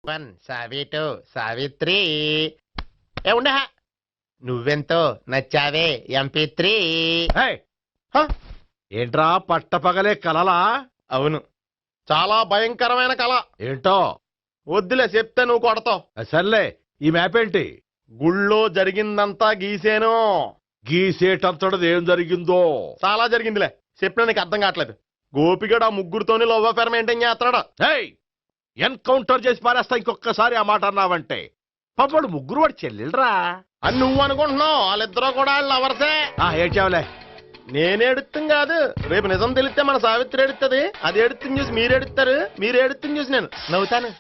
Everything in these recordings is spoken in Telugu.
వన్ సావిటు సావిత్రి ఏ ఉండే నువ్వెంతో నచ్చావే MP3. ఏంట్రా పట్టపగలే కలలా? అవును, చాలా భయంకరమైన కళ. ఏంటో వద్దులే చెప్తే నువ్వు కొడతావు. సర్లే, ఈ మ్యాప్ ఏంటి? గుళ్ళో జరిగిందంతా గీసేను. గీసేటంతటది ఏం జరిగిందో? చాలా జరిగిందిలే, చెప్పినా నీకు అర్థం కావట్లేదు. గోపిగడు ఆ ముగ్గురుతోని లవ్ అఫేర్ మెయింటైన్ చేస్తున్నాడు. ఎన్కౌంటర్ చేసి పారేస్తా ఇంకొకసారి ఆ మాట అన్నావంటే. పాపడు ముగ్గురు వాడు చెల్లెలరా అని నువ్వు అనుకుంటున్నావు, వాళ్ళిద్దరూ కూడా లవర్సే. ఏడ్చావులే. నేనేడుతుంది కాదు, రేపు నిజం తెలిస్తే మన సావిత్రి ఎడుతుంది. అది ఎడుతుంది చూసి మీరు ఎడుతారు, మీరు ఎడుతుంది చూసి నేను నవ్వుతాను.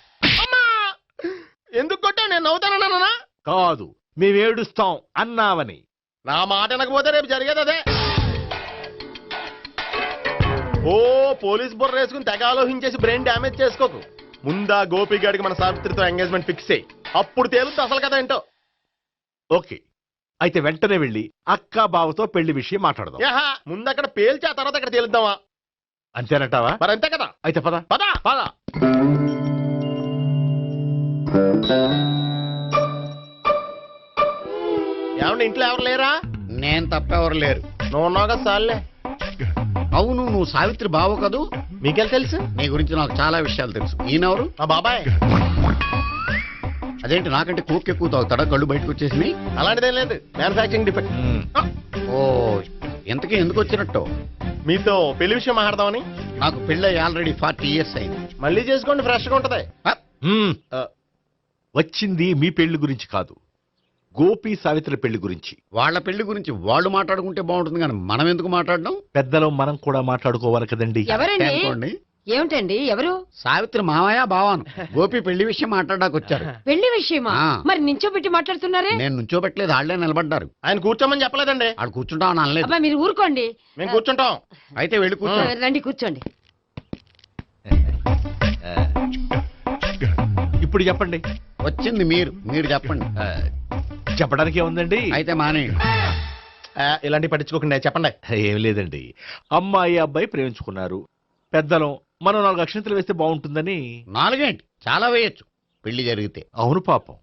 ఎందుకు కొట్టావు? నేను నవ్వుతానన్నా కాదు, మేమేడుస్తాం అన్నావని. నా మాట వినకపోతే రేపు జరిగేది అదే. ఓ పోలీస్ బుర్ర వేసుకుని తెగ ఆలోచించేసి బ్రెయిన్ డ్యామేజ్ చేసుకోకు. ముందా గోపిగాడికి మన సావిత్రితో ఎంగేజ్మెంట్ ఫిక్స్ అయ్యి అప్పుడు తేలుతుంది అసలు కదా ఏంటో. ఓకే, అయితే వెంటనే వెళ్ళి అక్క బావతో పెళ్లి విషయం మాట్లాడదాం. ముందు అక్కడ పేల్చి ఆ తర్వాత అక్కడ తేలుద్దామా? అంతేనంటావా? మరి అంతే కదా. అయితే పద పద పద. ఏమండి ఇంట్లో ఎవరు లేరా? నేను తప్పెవరు లేరు. నువ్వు ఉన్నావు కదా సార్లే. అవును, నువ్వు సావిత్రి బావు కదూ? మీకెళ్ళి తెలుసు? నీ గురించి నాకు చాలా విషయాలు తెలుసు. ఈయనెవరు? మా బాబాయ్. అదేంటి నాకంటే కోక్ ఎక్కువ తాగుతాడా? కళ్ళు బయటకు వచ్చేసి? అలాంటిదేం లేదు, మ్యానుఫాక్చరింగ్ డిఫెక్ట్. ఓ, ఇంతకీ ఎందుకు వచ్చినట్టు? మీతో పెళ్లి విషయం మాట్లాడదామని. నాకు పెళ్ళి ఆల్రెడీ 40 years అయింది. మళ్ళీ చేసుకోండి, ఫ్రెష్ గా ఉంటది. వచ్చింది మీ పెళ్లి గురించి కాదు, గోపి సావిత్రి పెళ్లి గురించి. వాళ్ళ పెళ్లి గురించి వాళ్ళు మాట్లాడుకుంటే బాగుంటుంది, కానీ మనం ఎందుకు మాట్లాడడం? పెద్దలో మనం కూడా మాట్లాడుకోవాలి కదండి. అనుకోండి. ఏమిటండి ఎవరు? సావిత్రి మామయ్య బావాను. గోపి పెళ్లి విషయం మాట్లాడడానికి వచ్చారు. పెళ్లి విషయమా? మరి నించోబెట్టి మాట్లాడుతున్నారే? నేను నుంచోబెట్టలేదు, వాళ్ళే నిలబడ్డారు. ఆయన కూర్చోమని చెప్పలేదండి. వాళ్ళు కూర్చుంటామని అనలేదు. అబ్బా మీరు ఊరుకోండి. మేము కూర్చుంటాం. అయితే వెళ్ళి కూర్చో. రండి కూర్చోండి. ఇప్పుడు చెప్పండి. వచ్చింది మీరు చెప్పండి. చెప్పడానికి ఏముందండి? అయితే మానేయండి. ఇలాంటి పట్టించుకోకుండా చెప్పండి. ఏం లేదండి, అమ్మాయి అబ్బాయి ప్రేమించుకున్నారు. పెద్దలం మనం 4 అక్షంతలు వేస్తే బాగుంటుందని. 4 ఏంటి, చాలా వేయొచ్చు పెళ్లి జరిగితే. అవును పాపం,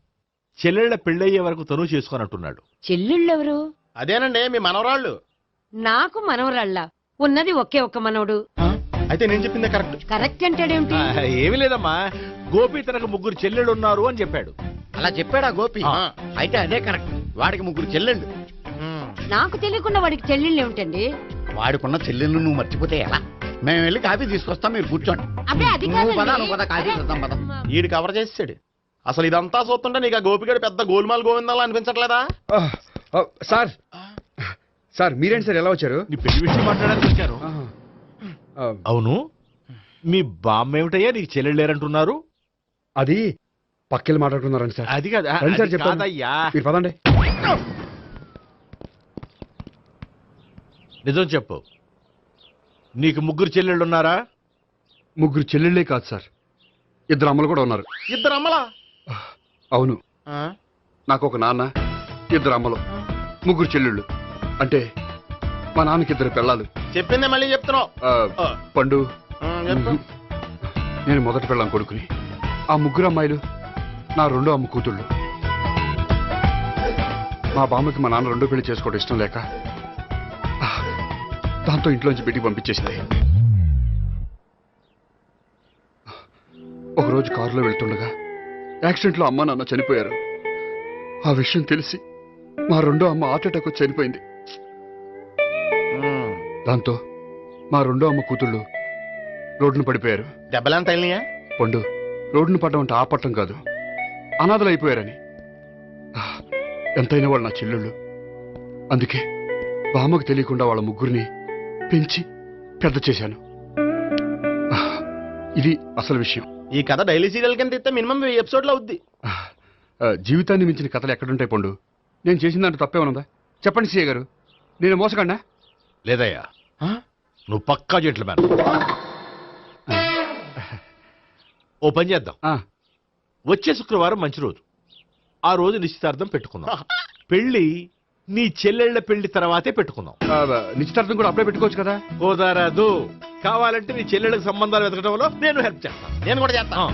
చెల్లెళ్ళ పెళ్ళయ్యే వరకు తను చేసుకోనంటున్నాడు. చెల్లెళ్ళెవరు? అదేనండి మీ మనవరాళ్ళు. నాకు మనవరాళ్ళ ఉన్నది ఒకే ఒక్క మనవడు. అయితే నేను చెప్పిందే కరెక్ట్. కరెక్ట్ అంటాడేమిటి? ఏమి లేదమ్మా, గోపి తనకు 3 చెల్లెళ్ళు ఉన్నారు అని చెప్పాడు. అలా చెప్పాడా గోపి? అయితే అదే కరెక్ట్. వాడికి 3 చెల్లెళ్ళు. నాకు తెలియకుండా వాడికి చెల్లెళ్ళు ఏమిటండి? వాడికున్న చెల్లెళ్ళు నువ్వు మర్చిపోతే ఎలా? మేము వెళ్ళి కాఫీ తీసుకొస్తాం, మీరు కూర్చోండి. అబ్బే అది నువ్వు పద కాఫీ చేద్దాం పద. ఈడు కవర్ చేసాడు. అసలు ఇదంతా చూస్తుంటే నీకు ఆ గోపిగడు పెద్ద గోల్మాల్ గోవిందాలు అనిపించట్లేదా? సార్ సార్ మీరేంటి సార్ ఎలా వచ్చారు? నీ పెళ్లి విషయం మాట్లాడడానికి వచ్చాను. అవును, మీ బామ్మ ఏమిటయ్యా నీకు చెల్లెళ్ళు లేరంటున్నారు? అది పక్కెళ్ళి మాట్లాడుకున్నారండి సార్. అది కాదు సార్ చెప్పండి. మీరు పదండి. నిజం చెప్పు, నీకు 3 చెల్లెళ్ళు ఉన్నారా? 3 చెల్లెళ్ళే కాదు సార్, 2 అమ్మలు కూడా ఉన్నారు. 2 అమ్మలా? అవును, నాకు ఒక నాన్న, 2 అమ్మలు, 3 చెల్లెళ్ళు. అంటే మా నాన్నకి 2 పిల్లలు. చెప్పిందే మళ్ళీ చెప్తున్నావు. పండు, చెప్పు. నేను మొదటి పిల్లం కొడుకుని. ఆ 3 అమ్మాయిలు నా 2వ అమ్మ కూతుళ్ళు. మా బామ్మకి మా నాన్న 2వ పెళ్లి చేసుకోవడం ఇష్టం లేక దాంతో ఇంట్లోంచి బిడ్డికి పంపించేసింది. ఒకరోజు కారులో వెళ్తుండగా యాక్సిడెంట్లో అమ్మ నాన్న చనిపోయారు. ఆ విషయం తెలిసి మా 2వ అమ్మ హార్ట్ అటాక్ వచ్చి చనిపోయింది. దాంతో మా 2వ అమ్మ కూతుళ్ళు రోడ్డును పడిపోయారు. దెబ్బలేం తగిలినాయా? పండు, రోడ్డును పడ్డం అంటే ఆపట్టం కాదు, అనాథలు అయిపోయారని. ఎంతైనా వాళ్ళు నా చెల్లెళ్ళు. అందుకే బామ్మకు తెలియకుండా వాళ్ళ 3 పెంచి పెద్ద చేశాను. ఇది అసలు విషయం. ఈ కథ డైలీ సీరియల్ కింద ఇస్తే మినిమం 1000 ఎపిసోడ్లు అవుద్ది. జీవితాన్ని మించిన కథలు ఎక్కడుంటాయి పండు? నేను చేసిన దాంట్లో తప్పేమనుందా? చెప్పండి సీఏ గారు, నేను మోసకండా? లేదయ్యా, నువ్వు పక్కా జెంట్లమ్యాన్. ఓ పని చేద్దాం, వచ్చే శుక్రవారం మంచి రోజు, ఆ రోజు నిశ్చితార్థం పెట్టుకుందాం. పెళ్లి నీ చెల్లెళ్ల పెళ్లి తర్వాతే పెట్టుకుందాం. నిశ్చితార్థం కూడా అప్పుడే పెట్టుకోవచ్చు కదా? కుదరదు, కావాలంటే నీ చెల్లెళ్ళకి సంబంధాలు వెతకడంలో నేను హెల్ప్ చేస్తాను. నేను కూడా చేస్తాను.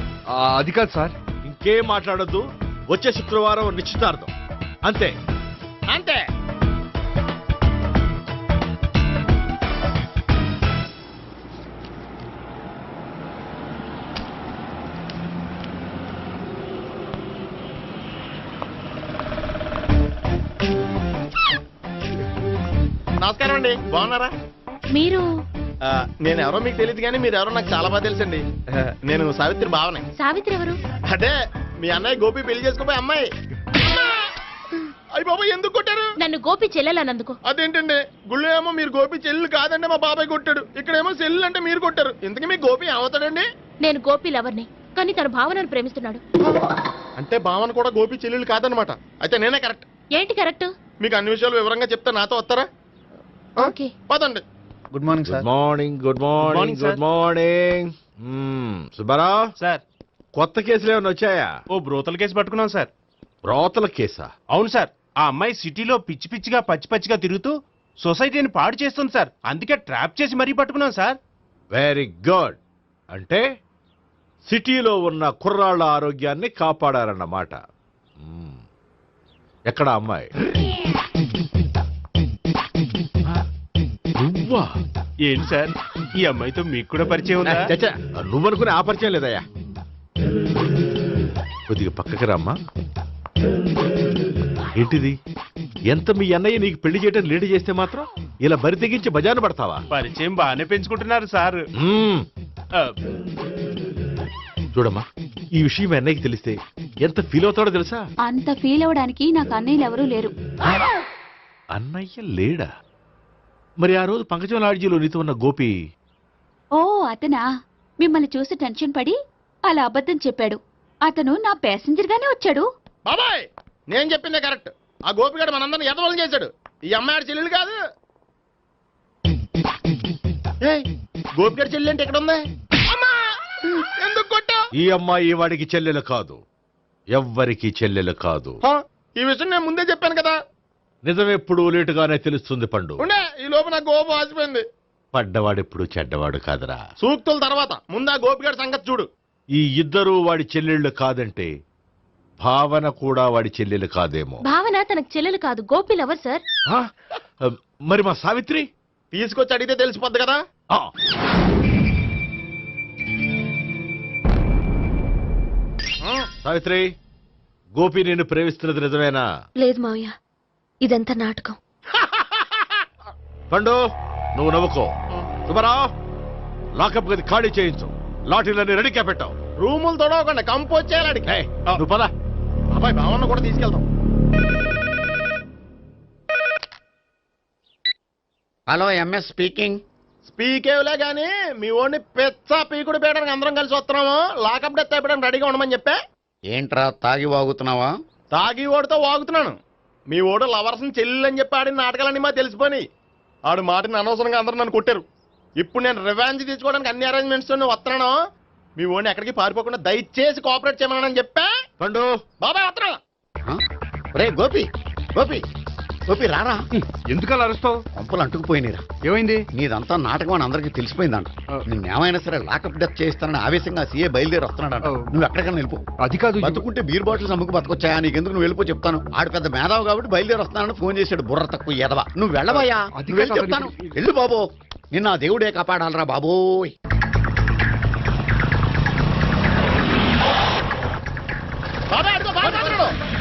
అది కాదు సార్. ఇంకేం మాట్లాడొద్దు. వచ్చే శుక్రవారం నిశ్చితార్థం. అంతే. అంతే. నమస్కారం అండి, బాగున్నారా? మీరు నేను ఎవరో మీకు తెలియదు కానీ మీరు ఎవరో నాకు చాలా బాగా తెలుసండి. నేను సావిత్రి భావనే. సావిత్రి ఎవరు? అంటే మీ అన్నయ్య గోపి పెళ్లి చేసుకోపోయి అమ్మాయి. అయ్యి బాబాయ్, ఎందుకు కొట్టారు? నన్ను గోపి చెల్లెలన్నందుకు. అదేంటండి, గుళ్ళు ఏమో మీరు గోపి చెల్లు కాదండి మా బాబాయ్ కొట్టాడు, ఇక్కడేమో చెల్లు అంటే మీరు కొట్టారు. ఇంతకీ మీ గోపి ఏమవుతాడండి? నేను గోపి లవర్ని, కానీ తన భావనను ప్రేమిస్తున్నాడు. అంటే భావన కూడా గోపి చెల్లెలు కాదనమాట. అయితే నేనే కరెక్ట్. ఏంటి కరెక్ట్? మీకు అన్ని విషయాలు వివరంగా చెప్తే నాతో వస్తారా? ఓకే. పదండి. Good morning good morning. Good morning. Good morning. Subbarao sir, కొత్త కేసులు ఏమైనా వచ్చాయా? ఓ బ్రోతల కేసు పట్టుకున్నాం సార్. రోతల కేసా? అవును సార్, ఆ అమ్మాయి సిటీలో పిచ్చి పిచ్చిగా పచ్చి పచ్చిగా తిరుగుతూ సొసైటీని పాడు చేస్తుంది సార్. అందుకే ట్రాప్ చేసి మరీ పట్టుకున్నాం సార్. Very good. అంటే సిటీలో ఉన్న కుర్రాళ్ళ ఆరోగ్యాన్ని కాపాడారన్నమాట. ఎక్కడ అమ్మాయి? నువ్వా? ఏంటి సార్, ఈ అమ్మాయితో మీకు కూడా పరిచయం ఉందా? చచ్చా, నువ్వనుకునే ఆ పరిచయం లేదయ్యా. కొద్దిగా పక్కకి రమ్మా. ఏంటిది? ఎంత మీ అన్నయ్య నీకు పెళ్లి చేయడం లేట్ చేస్తే మాత్రం ఇలా బరి తెగించి బజారు పడతావా? పరిచయం బాగానే పెంచుకుంటున్నారు సార్. ఆ, చూడమ్మా, ఈ విషయం మీ అన్నయ్యకి తెలిస్తే ఎంత ఫీల్ అవుతాడో తెలుసా? అంత ఫీల్ అవడానికి నాకు అన్నయ్యలు ఎవరూ లేరు. అన్నయ్య లేడా? మరి ఆ రోజు పంకజం లాడ్జీలో నీతో ఉన్న గోపి? ఓ అతనా? మిమ్మల్ని చూసి టెన్షన్ పడి అలా అబద్ధం చెప్పాడు. అతను నా ప్యాసింజర్ గానే వచ్చాడు. బాబాయ్, నేను చెప్పిందే కరెక్ట్. ఆ గోపిగాడు మనందరిని ఎదవలం చేశాడు. ఈ అమ్మాయి చెల్లెలు కాదు. గోపిగాడి చెల్లి అంటే ఎక్కడ ఉంది? అమ్మా! ఎందుకు కొట్టా? ఈ అమ్మాయి వాడికి చెల్లెలు కాదు, ఎవ్వరికి చెల్లెలు కాదు. ఈ విషయం నేను ముందే చెప్పాను కదా. నిజమెప్పుడు లేటుగానే తెలుస్తుంది పండు. ఉండే, ఈ లోపు నా గోపు ఆసిపోయింది. పడ్డవాడెప్పుడు చెడ్డవాడు కాదురా. సూక్తుల తర్వాత ముందు ఆ గోపిగాడి సంగతి చూడు. ఈ ఇద్దరూ వాడి చెల్లెళ్ళు కాదంటే భావన కూడా వాడి చెల్లెలు కాదేమో. భావన తనకు చెల్లెలు కాదు, గోపి లవర్ సార్. ఆ? మరి మా సావిత్రి? తీసుకొచ్చి అడిగితే తెలిసిపోద్ది కదా. ఆ. సావిత్రి, గోపి నేను ప్రేమిస్తున్నది నిజమేనా? లేదు మావయ్య, ఇదంతా నాటకం. పండు, నువ్వు నవ్వుకో. సుబ్బారావు, లాకప్ గది ఖాళీ చేయించు. లాఠీలన్నీ రెడీగా పెట్టావు. రూములు తొడవకుండా కంపోజ్ చేయాలి. నువ్వు పద. అబ్బాయి భావన కూడా తీసుకెళ్తాం. Hello, MS speaking. స్పీకేవ్లే గానీ మీ ఓడిని పెచ్చ పీకుడు పేయడానికి అందరం కలిసి వస్తున్నాము. లాకప్ డెత్ అయిపోయడానికి రెడీగా ఉండమని చెప్పే. ఏంట్రా తాగి వాగుతున్నావా? తాగి ఓడితో వాగుతున్నాను. మీ ఓడు లవర్స్ని చెల్లెలని చెప్పి ఆడిన నాటకాలన్నీ మా తెలిసిపోయి ఆడు మాటని అనవసరంగా అందరూ నన్ను కొట్టారు. ఇప్పుడు నేను రివెంజ్ తీసుకోవడానికి అన్ని అరేంజ్మెంట్స్ వస్తున్నాను. మీ ఓడిని ఎక్కడికి పారిపోకుండా దయచేసి కోఆపరేట్ చేయమని చెప్పా. పండు, బాబాయ్ వస్తున్నా. రే గోపి, గోపి, గోపి రారా. ఎందుకలా అరుస్తావు? పంపులు అంటుకుపోయినరా. ఏమైంది? నీదంతా నాటకం అని అందరికీ తెలిసిపోయిందంట. నిన్నేమైనా సరే లాకప్ డెత్ చేస్తానని ఆవేశంగా సీఏ బయలుదేరి వస్తున్నాడంట. నువ్వు ఎక్కడికైనా వెళ్ళిపో. అది కాదు. బతుకుంటే బీర్ బాటిల్స్ అమ్ముకు బతకొచ్చాయా? నీకెందుకు, నువ్వు వెళ్ళిపో చెప్తాను. ఆడు పెద్ద మేధావు కాబట్టి బయలుదేరి వస్తానని ఫోన్ చేశాడు. బుర్ర తక్కువ ఎదవా. నువ్వు వెళ్ళవయ్యా. అది నువ్వు వెళ్ళి కాదు, చెప్తాను. అది- వెళ్ళు బాబో. నిన్న ఆ దేవుడే కాపాడాలరా బాబోయ్. బాబాయ్ అడుగు, బాబాయ్ అడుగు.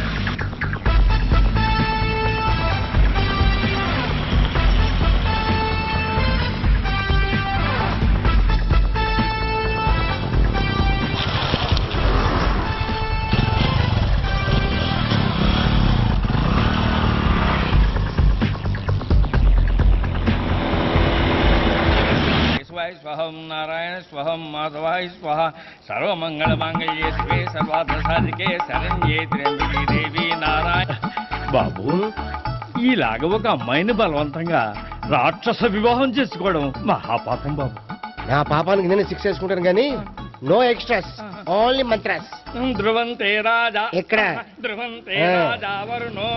స్వహం నారాయణ స్వహం మాధవాయ స్వహ సర్వమంగళ మాంగళ్యే శివే సర్వార్థ సాధికే శరణ్యే త్ర్యంబకే దేవి నారాయణ. బాబు, ఈలాగ ఒక అమ్మాయిని బలవంతంగా రాక్షస వివాహం చేసుకోవడం మహాపాపం బాబు. నా పాపానికి నేను శిక్ష వేసుకుంటాను కానీ నో ఎక్స్ట్రాస్, ఓన్లీ మంత్రాస్. ధ్రువంతే రాజా ఎక్కడ? ధ్రువంతే రాజా వరుణో.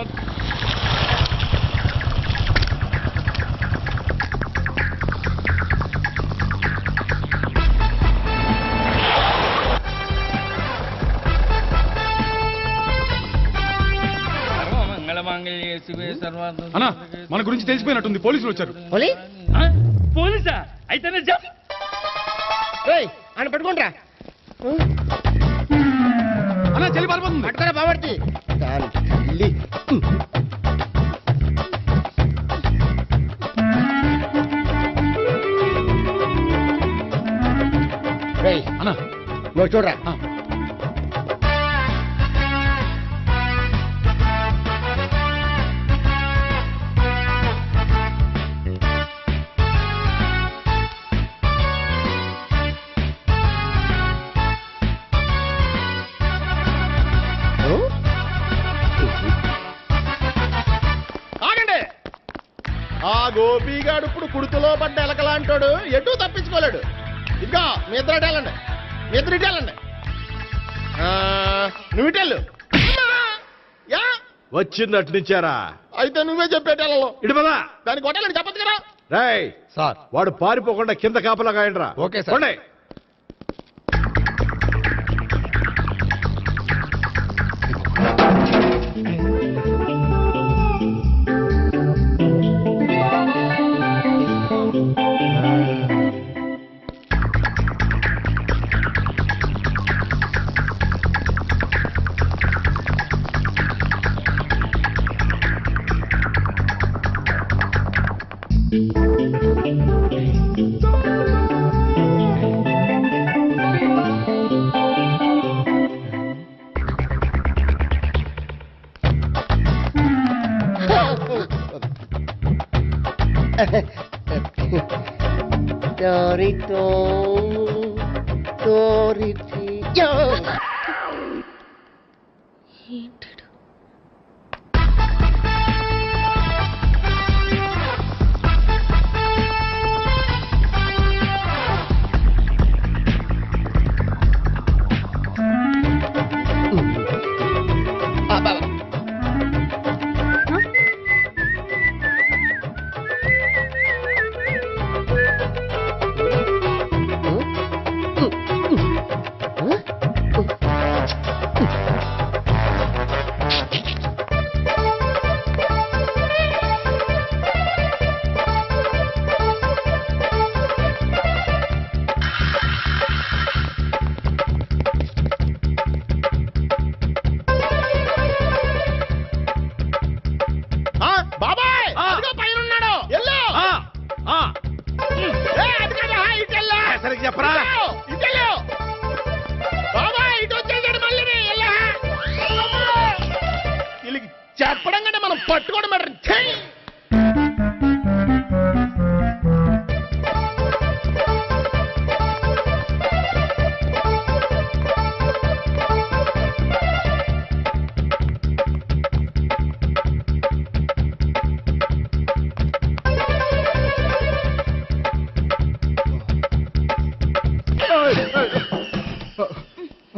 అన్నా మన గురించి తెలిసిపోయినట్టుంది పోలీసులు వచ్చారు పోలీసా అయితేనే చెప్ ఆయన పట్టుకుంటా అన్నా చెల్లి పారిపోతుంది పట్టుకురా బాబర్తి అన్నా నువ్వు చూడరా ఆగండి ఆ గోపిగాడు ఇప్పుడు కుడుతులో పడ్డ ఎలకలాంటాడు ఎటు తప్పించుకోలేడు ఇంకా మీ ఇద్దరు ఇటు వెళ్ళండి మీ ఇద్దరు ఇటు వెళ్ళండి నువ్వు ఇటు వెళ్ళు యా వచ్చింది అట్నుంచారా అయితే నువ్వే చెప్పేటెళ్ళలో ఇటు పదా దానికి కొట్టాలని చెప్పదు కదా రేయ్ సార్ వాడు పారిపోకుండా కింద కాపలా కాయండిరా ఓకే సార్. పోండి. బాబాయ్ అదిగో పైన ఉన్నాడు ఎల్లో అది కదా ఇటు వెళ్ళు సరిగ్గా చెప్పరా ఇటు వెళ్ళు బాబాయ్ ఇటు వచ్చేసాడు మళ్ళీ వీళ్ళకి చెప్పడం కంటే మనం పట్టుకోవడం బెటర్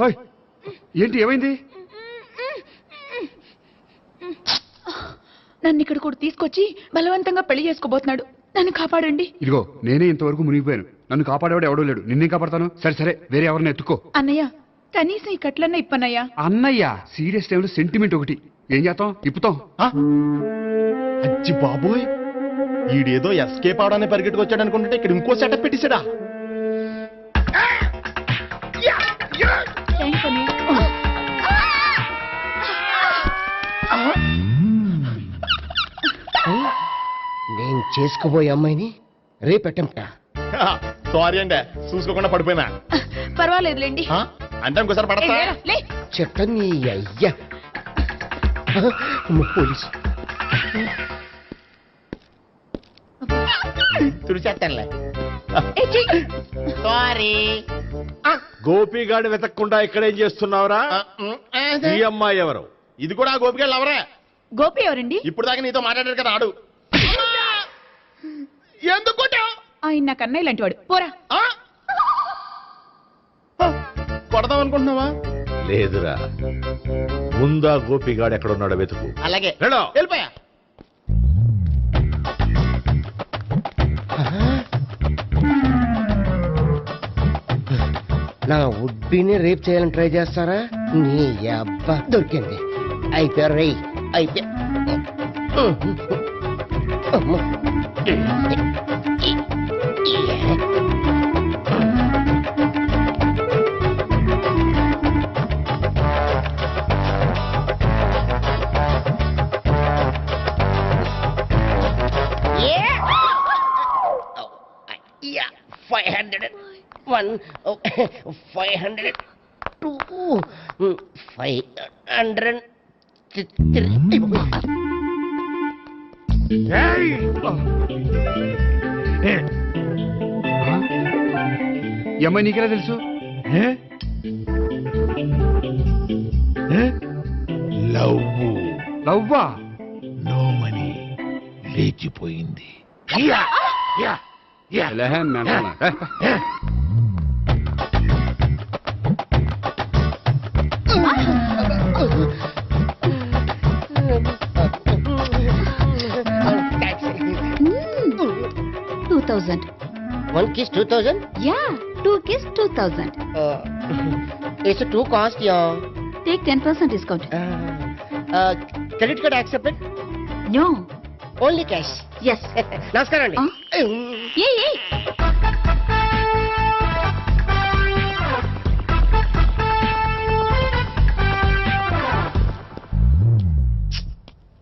ఓయ్, ఏంటి ఏమైంది నన్ను ఇక్కడ కూడా తీసుకొచ్చి బలవంతంగా పెళ్లి చేసుకోబోతున్నాడు. నన్ను కాపాడండి. ఇదిగో నేనే ఇంతవరకు మునిగిపోయాను. నన్ను కాపాడేవాడు ఎవడో లేడు. నిన్నే కాపాడతాను. సరే సరే వేరే ఎవరిని ఎత్తుకో. అన్నయ్య కనీసం ఈ కట్లన్న ఇప్పన్నయ్యా. అన్నయ్య సీరియస్ టైంలో సెంటిమెంట్ ఒకటి. ఏం చేస్తాం? ఇప్పుతాం. అచ్చి బాబోయ్ ఈడేదో ఎస్కేప్ అవడానికి పరిగెట్టుకొచ్చాడు అనుకుంటే ఇక్కడ ఇంకో సెటప్ పెట్టేశాడా థ్యాంక్స్ అన్నయ్య. నేను చేసుకోబోయే అమ్మాయిని రేపెట్టంట. సారీ అండి చూసుకోకుండా పడిపోయినా పర్వాలేదులేండి. అంటే ఇంకోసారి పడతా లే. చెట్ట నీ అయ్యా పోలీసు తుడిచేస్తానులే ఏ చెయ్యి. సారీ గోపిగాడిని వెతకకుండా ఇక్కడేం చేస్తున్నావురా? ఈ అమ్మాయి ఎవరు? ఇది కూడా గోపికెళ్ళి ఎవరే? గోపి ఎవరండి? ఇప్పుడు దాకా నీతో మాట్లాడారు కదా ఆడు. ఎందుకు కొట్టావు? ఆయన నాకు అన్నయ్య లాంటి వాడు. పోరా. కొడదాం అనుకుంటున్నావా? లేదురా, ముందా గోపిగాడు ఎక్కడున్నాడో వెతుకు. అలాగే వెళ్ళు. వెళ్ళిపోయా. నా ఉడ్బీని రేప్ చేయాలని ట్రై చేస్తారా? నీ అబ్బా దొరికింది. అయిపోయారు రేయ్ అయిపోయా. అమ్మ. Yeah, 501, 502, 503. ఈ అమ్మాయి నీకెలా తెలుసు? లవ్వా? నోమని లేచిపోయింది. ఎలాహే మెంటనా? Taxi. 2000. 1 kiss 2000. Yeah, 2 kiss 2000. It's a 2 cost, yeah. Take 10% discount. Credit card accepted? No. Only cash. Yes. నమస్కారం అండి. Hey.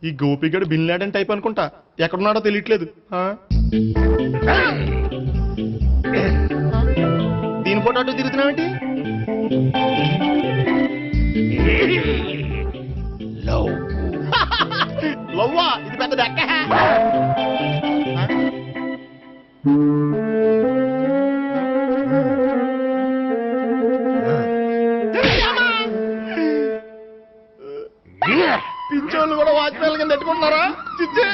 ఈ గోపిగడు బిన్ లాడెన్ టైప్ అనుకుంటా, ఎక్కడున్నాడో తెలియట్లేదు. ఆ? దీని ఫోటో అటు తిరుగుతున్నావేంటి? లవ్వా, ఇది పెద్ద డెక్క. పింఛోళ్ళు కూడా వాచ్మెన్ కింద పెట్టుకుంటున్నారా? చిచ్చే.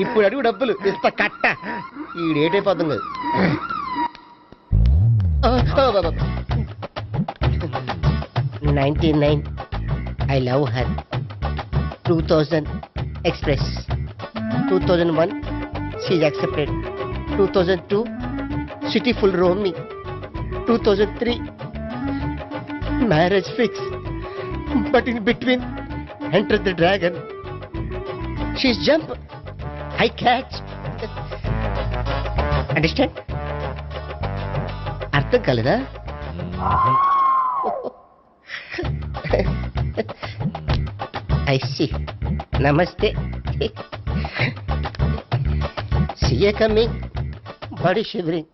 ఇప్పుడు అడుగు డబ్బులు ఇస్తా కట్ట. ఈ డేట్ అయిపోతుంది కదా. 99. I love her. 2000 express. 2001 she's accepted. 2002 city full roaming. 2003 marriage fix. But in between entered the dragon. She's jump. I catch. Understand? అర్థం కాలేదా? I see. Namaste. See you coming. Body shivering.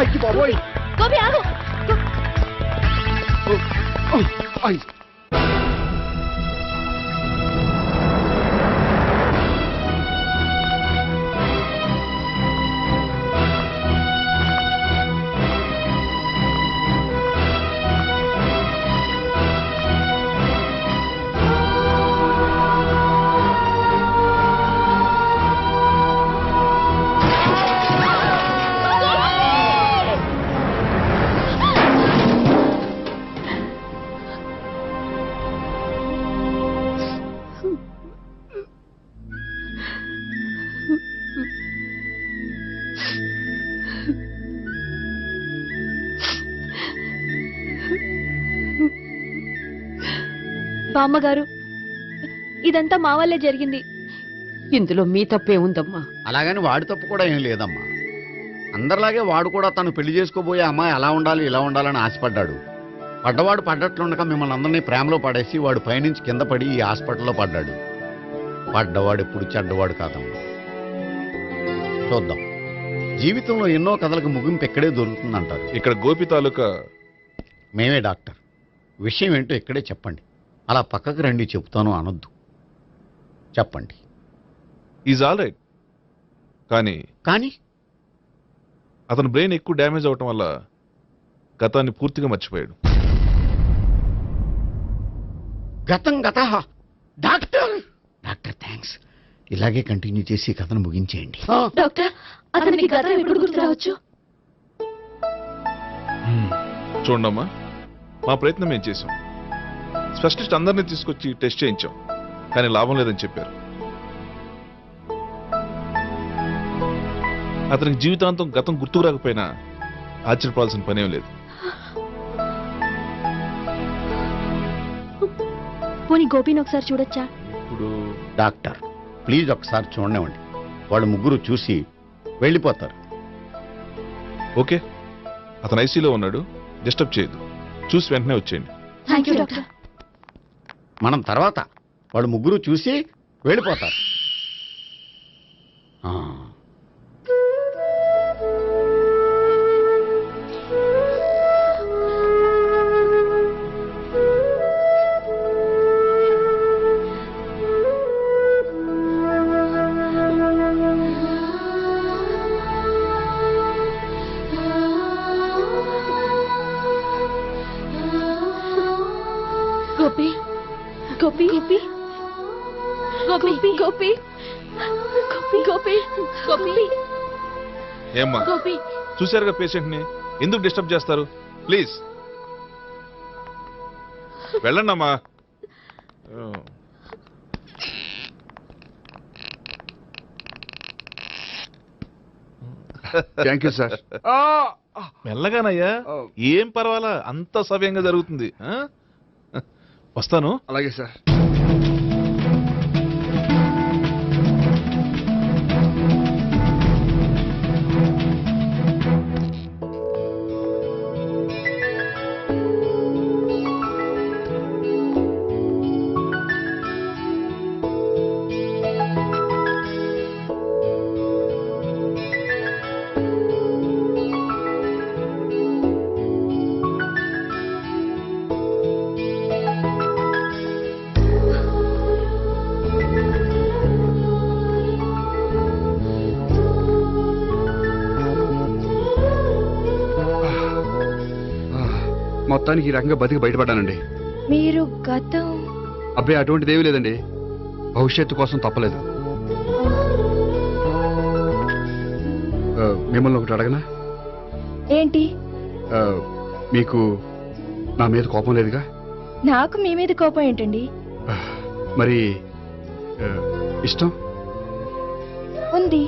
అయ్యి బాబోయ్! గోపి ఆగు. అయ్ బామ్మగారు, ఇదంతా మా వల్లే జరిగింది. ఇందులో మీ తప్పే ఉందమ్మా. అలాగని వాడి తప్పు కూడా ఏం లేదమ్మా. అందరిలాగే వాడు కూడా తను పెళ్లి చేసుకోబోయే అమ్మాయి అలా ఉండాలి ఇలా ఉండాలని ఆశపడ్డాడు. పడ్డవాడు పడ్డట్లుండగా మిమ్మల్ని అందరినీ ప్రేమలో పడేసి వాడు పైనుంచి కింద పడి ఈ హాస్పిటల్లో పడ్డాడు. పడ్డవాడు ఎప్పుడు చెడ్డవాడు కాదమ్మా. చూద్దాం, జీవితంలో ఎన్నో కథలకు ముగింపు ఎక్కడే దొరుకుతుందంటారు. ఇక్కడ గోపి తాలూకా మేమే డాక్టర్. విషయం ఏంటో ఇక్కడే చెప్పండి. అలా పక్కకు రండి చెప్తాను అనొద్దు. చెప్పండి. Is all right. కానీ కానీ అతని బ్రెయిన్ ఎక్కువ డ్యామేజ్ అవటం వల్ల గతాన్ని పూర్తిగా మర్చిపోయాడు. గతం గత. Doctor doctor thanks. ఇలాగే కంటిన్యూ చేసి కథను ముగించేయండి. డాక్టర్, అతనికి గతం ఎప్పుడు గుర్తు రావచ్చు? చూడమ్మా, మా ప్రయత్నం మేము చేసాం. స్పెషలిస్ట్ అందరినీ తీసుకొచ్చి టెస్ట్ చేయించాం, కానీ లాభం లేదని చెప్పారు. అతనికి జీవితాంతం గతం గుర్తుకు రాకపోయినా ఆశ్చర్యపడాల్సిన పనేం లేదు. పోనీ గోపిని ఒకసారి చూడొచ్చా? ఇప్పుడు డాక్టర్ ప్లీజ్ ఒకసారి చూడనివ్వండి. వాళ్ళు ముగ్గురు చూసి వెళ్ళిపోతారు. ఓకే, అతను ఐసీలో ఉన్నాడు, డిస్టర్బ్ చేయదు. చూసి వెంటనే వచ్చేయండి. Thank you doctor. మనం తర్వాత వాళ్ళు ముగ్గురు చూసి వెళ్ళిపోతారు. ఆ. గోపి గోపి గోపి గోపి గోపి గోపి గోపి ఏమ్మా, గోపి చూశారుగా పేషెంట్ ని, ఎందుకు డిస్టర్బ్ చేస్తారు? ప్లీజ్ వెళ్ళండి అమ్మా. Thank you sir. మెల్లగానయ్యా, ఏం పర్వాలా, అంత సవ్యంగా జరుగుతుంది. వస్తాను. అలాగే సార్. మొత్తానికి ఈ రకంగా బతికి బయటపడ్డానండి. మీరు గతం అబ్బాయి అటువంటిది ఏమీ లేదండి. భవిష్యత్తు కోసం తప్పలేదు. మిమ్మల్ని ఒకటి అడగనా? ఏంటి? మీకు నా మీద కోపం లేదుగా? నాకు మీ మీద కోపం ఏంటండి? మరి ఇష్టం ఉంది.